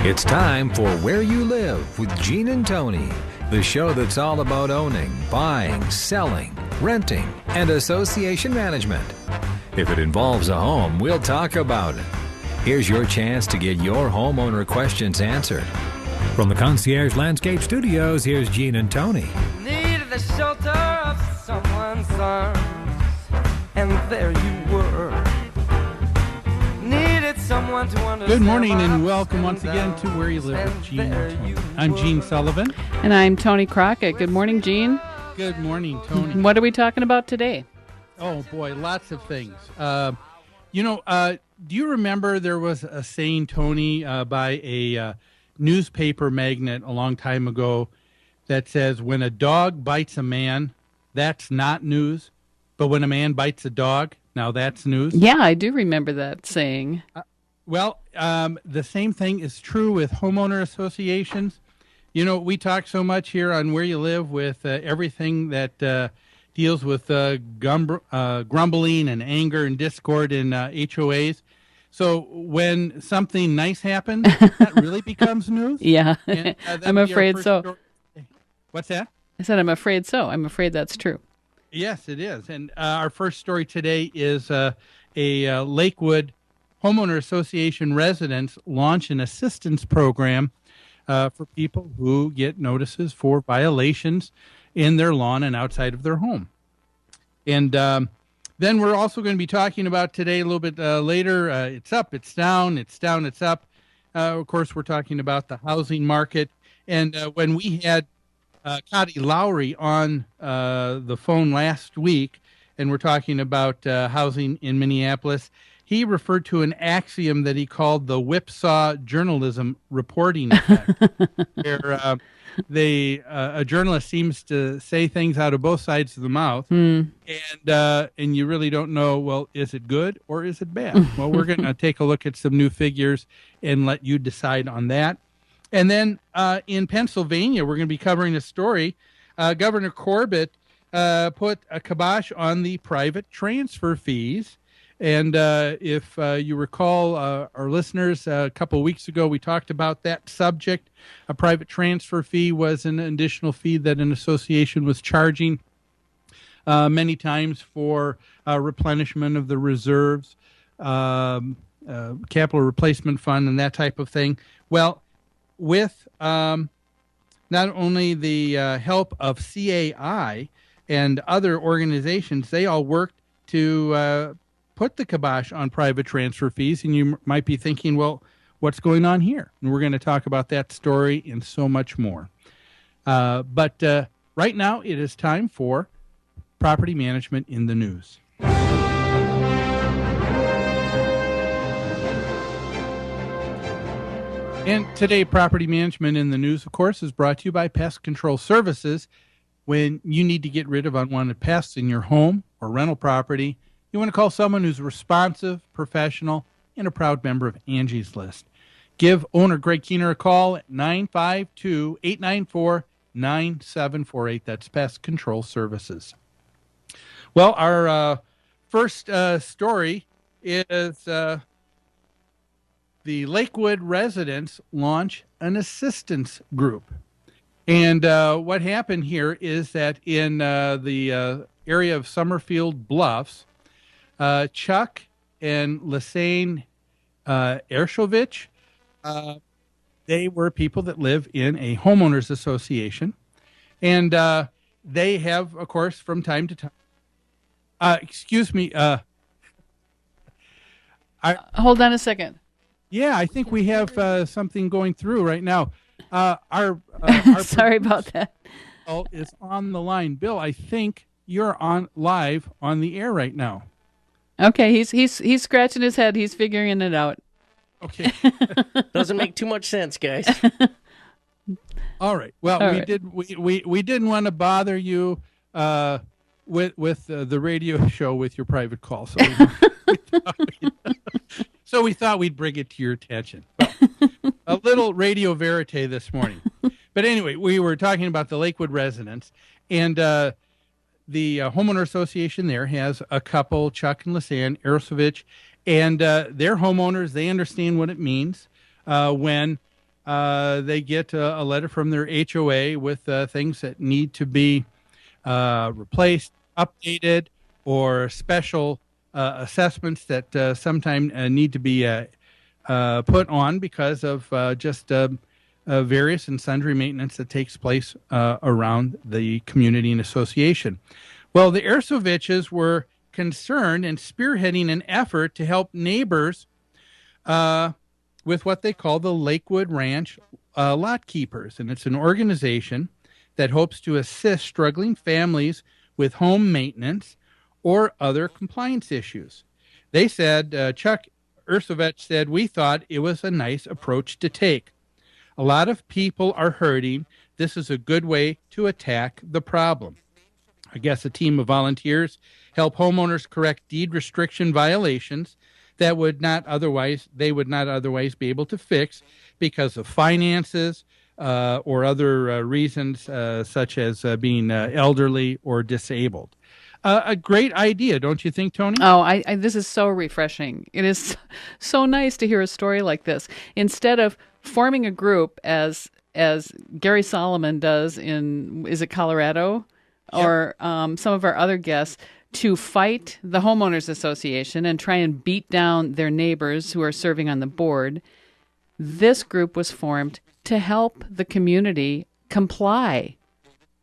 It's time for Where You Live with Gene and Tony, the show that's all about owning, buying, selling, renting, and association management. If it involves a home, we'll talk about it. Here's your chance to get your homeowner questions answered. From the Concierge Landscape Studios, here's Gene and Tony. Needed the shelter of someone's arms, and there you were. Needed someone to understand. Good morning and welcome once again to Where You Live with Gene and Tony. I'm Gene Sullivan. And I'm Tony Crockett. Good morning, Gene. Good morning, Tony. What are we talking about today? Oh, boy, lots of things. Do you remember there was a saying, Tony, by a newspaper magnate a long time ago that says, when a dog bites a man, that's not news. But when a man bites a dog, now that's news. Yeah, I do remember that saying. The same thing is true with homeowner associations. You know, we talk so much here on Where You Live with everything that deals with grumbling and anger and discord in HOAs. So when something nice happens, that really becomes news? Yeah, And, I'm afraid so. What's that? I said I'm afraid so. I'm afraid that's true. Yes, it is. And our first story today is a Lakewood Homeowner Association residents launch an assistance program for people who get notices for violations in their lawn and outside of their home. And then we're also going to be talking about today a little bit later, it's up, it's down, it's down, it's up. Of course, we're talking about the housing market. And when we had Cotty Lowry on the phone last week, and we're talking about housing in Minneapolis, he referred to an axiom that he called the whipsaw journalism reporting effect, where a journalist seems to say things out of both sides of the mouth, and you really don't know, well, is it good or is it bad? Well, we're going to take a look at some new figures and let you decide on that. And then in Pennsylvania, we're going to be covering a story. Governor Corbett put a kibosh on the private transfer fees. And if you recall, our listeners, a couple of weeks ago, we talked about that subject. A private transfer fee was an additional fee that an association was charging many times for replenishment of the reserves, capital replacement fund, and that type of thing. Well, with not only the help of CAI and other organizations, they all worked to put the kibosh on private transfer fees. And you might be thinking, well, what's going on here? And we're going to talk about that story and so much more. But right now, it is time for Property Management in the News. And today, Property Management in the News, of course, is brought to you by Pest Control Services. When you need to get rid of unwanted pests in your home or rental property, you want to call someone who's responsive, professional, and a proud member of Angie's List. Give owner Greg Keener a call at 952-894-9748. That's Pest Control Services. Well, our first story is the Lakewood residents launch an assistance group. And what happened here is that in the area of Summerfield Bluffs, Chuck and Lisanne Ershovich, they were people that live in a homeowners association. And they have, of course, from time to time, Hold on a second. Yeah, I think we have something going through right now. Our Sorry about that. Bill is on the line. Bill, I think you're on live on the air right now. Okay, he's scratching his head. He's figuring it out. Okay. Doesn't make too much sense, guys. All right. Well, we didn't want to bother you with the radio show with your private call, so we thought we'd bring it to your attention. Well, a little radio verite this morning. But anyway, we were talking about the Lakewood residents, and the homeowner association there has a couple, Chuck and Lisanne Ershovich, and they're homeowners. They understand what it means when they get a letter from their HOA with things that need to be replaced, updated, or special assessments that sometimes need to be put on because of just various and sundry maintenance that takes place around the community and association. Well, the Ersoviches were concerned and spearheading an effort to help neighbors with what they call the Lakewood Ranch Lot Keepers. And it's an organization that hopes to assist struggling families with home maintenance or other compliance issues. They said, Chuck Ersovich said, we thought it was a nice approach to take. A lot of people are hurting. This is a good way to attack the problem. I guess a team of volunteers help homeowners correct deed restriction violations that they would not otherwise be able to fix because of finances or other reasons such as being elderly or disabled. A great idea, don't you think, Tony? Oh, this is so refreshing. It is so nice to hear a story like this. Instead of forming a group as Gary Solomon does is it Colorado? Yep. Or some of our other guests, to fight the Homeowners Association and try and beat down their neighbors who are serving on the board, this group was formed to help the community comply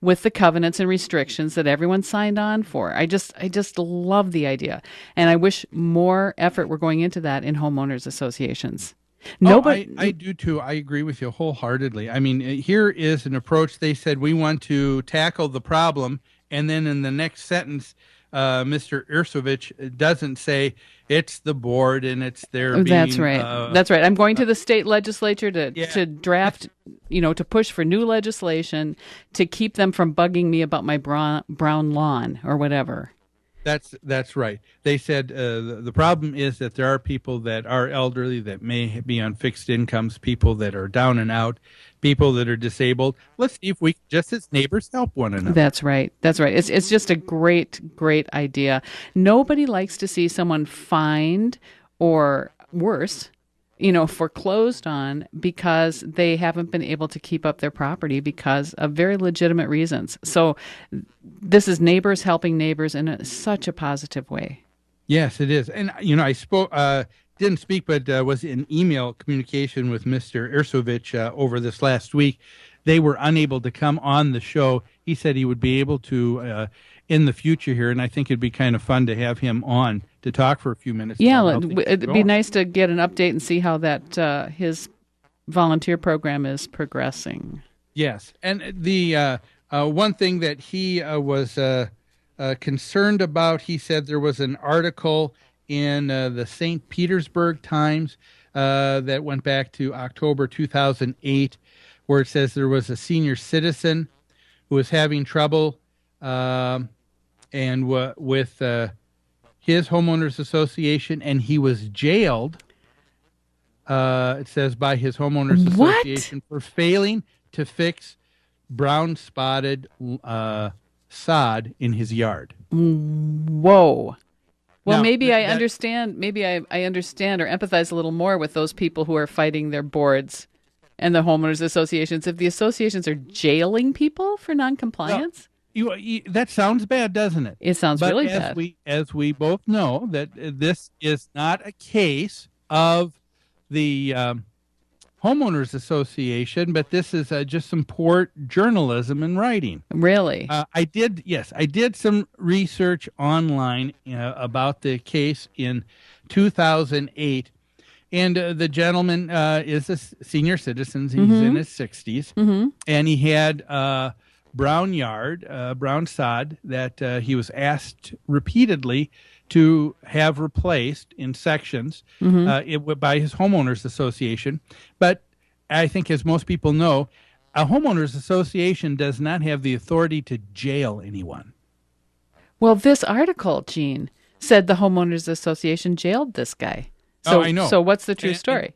with the covenants and restrictions that everyone signed on for. I just love the idea. And I wish more effort were going into that in homeowners associations. I do too. I agree with you wholeheartedly. I mean, here is an approach. They said, we want to tackle the problem. And then in the next sentence, Mr. Ersovich doesn't say it's the board and it's their being. That's right. That's right. I'm going to the state legislature to draft, to push for new legislation to keep them from bugging me about my brown lawn or whatever. That's right. They said the problem is that there are people that are elderly that may be on fixed incomes, people that are down and out, people that are disabled. Let's see if we just as neighbors help one another. That's right. That's right. It's just a great idea. Nobody likes to see someone fined or worse, foreclosed on because they haven't been able to keep up their property because of very legitimate reasons. So this is neighbors helping neighbors in such a positive way. Yes, it is. And, I didn't speak, but was in email communication with Mr. Ersovich over this last week. They were unable to come on the show. He said he would be able to in the future here, and I think it'd be kind of fun to have him on to talk for a few minutes. Yeah, it'd be nice to get an update and see how that his volunteer program is progressing. Yes, and the one thing that he was concerned about, he said there was an article in the St. Petersburg Times that went back to October 2008, where it says there was a senior citizen who was having trouble with his homeowners association, and he was jailed. It says by his homeowners association for failing to fix brown spotted sod in his yard. Whoa. Well, Now, maybe I understand. Maybe I understand or empathize a little more with those people who are fighting their boards and the homeowners associations. If the associations are jailing people for noncompliance, that sounds bad, doesn't it? It sounds really bad. As we both know, that this is not a case of the homeowners association, but this is just some poor journalism and writing. Really? I did some research online about the case in 2008, and the gentleman is a senior citizen. He's in his 60s, and he had brown yard, brown sod that he was asked repeatedly to have replaced in sections by his homeowners association. But I think, as most people know, a homeowners association does not have the authority to jail anyone. Well, this article, Gene, said the homeowners association jailed this guy. So, I know. So what's the true story?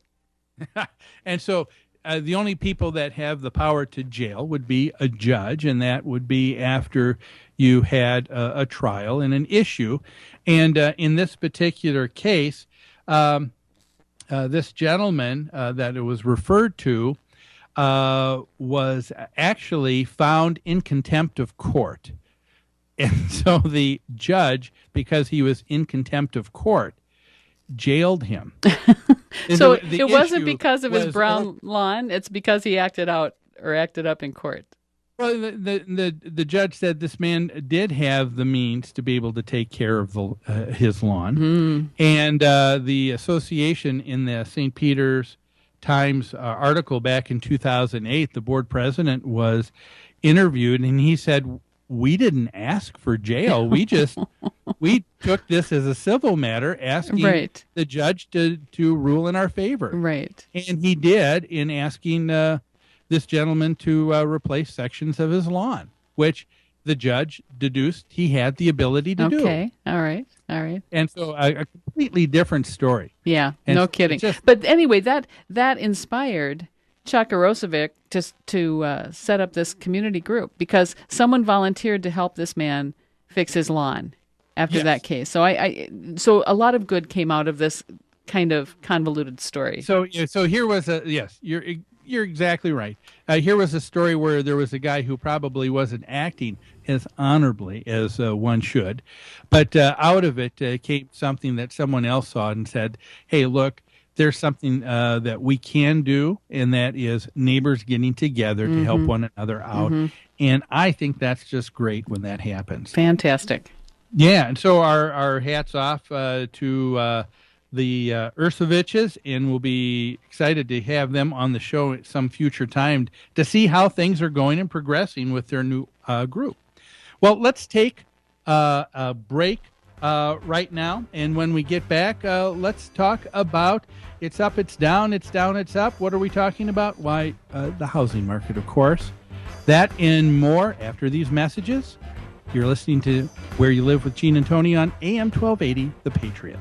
And so the only people that have the power to jail would be a judge, and that would be after you had a trial and an issue. And in this particular case, this gentleman that it was referred to was actually found in contempt of court. And so the judge, because he was in contempt of court, jailed him. So The it wasn't issue because of his was- brown lawn. It's because he acted out or acted up in court. Well, the judge said this man did have the means to be able to take care of his lawn, and the association in the St. Peter's Times article back in 2008, the board president was interviewed, and he said, "We didn't ask for jail. We took this as a civil matter, asking Right. the judge to rule in our favor." Right. And he did in asking this gentleman to replace sections of his lawn, which the judge deduced he had the ability to do. Okay. All right. All right. And so a completely different story. Yeah. And No so kidding. just- But anyway, that inspired Chuck Arosovic to set up this community group because someone volunteered to help this man fix his lawn after Yes. that case. So so a lot of good came out of this kind of convoluted story. So here was yes, you're exactly right. Here was a story where there was a guy who probably wasn't acting as honorably as one should, but out of it came something that someone else saw and said, "Hey, look, there's something that we can do, and that is neighbors getting together to help one another out." And I think that's just great when that happens. Fantastic. Yeah, and so our hats off to the Ursoviches, and we'll be excited to have them on the show at some future time to see how things are going and progressing with their new group. Well, let's take a break right now, and when we get back, let's talk about it's up, it's down, it's down, it's up. What are we talking about? Why, the housing market, of course. That and more after these messages. You're listening to Where You Live with Gene and Tony on AM 1280, The Patriot.